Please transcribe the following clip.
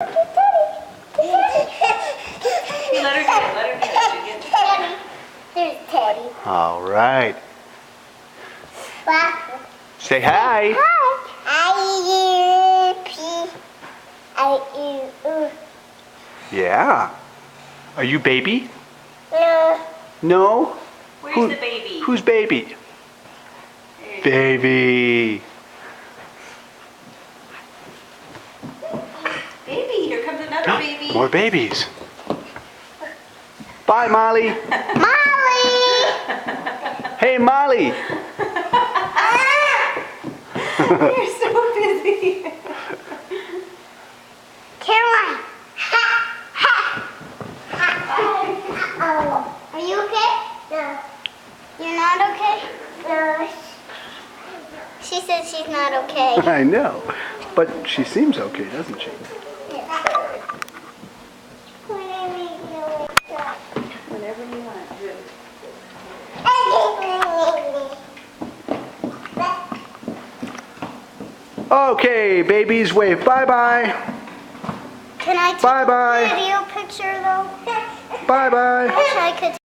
Let her get it. Let her get it. She gets it. Teddy. There's Teddy. All right. Wow. Say hi. I Yeah. Are you baby? No. No? Where's Who- the baby? Who's baby? Baby. Baby, here comes another baby. More babies. Bye, Molly. Molly. Hey, Molly. You're so busy. Caroline. Ha. Ha. Oh. Are you okay? No. You're not okay? No. She says she's not okay. I know. But she seems okay, doesn't she? Whenever you want to. Okay, babies, wave bye-bye. Can I take Bye-bye. a video picture though? Bye-bye. I wish I could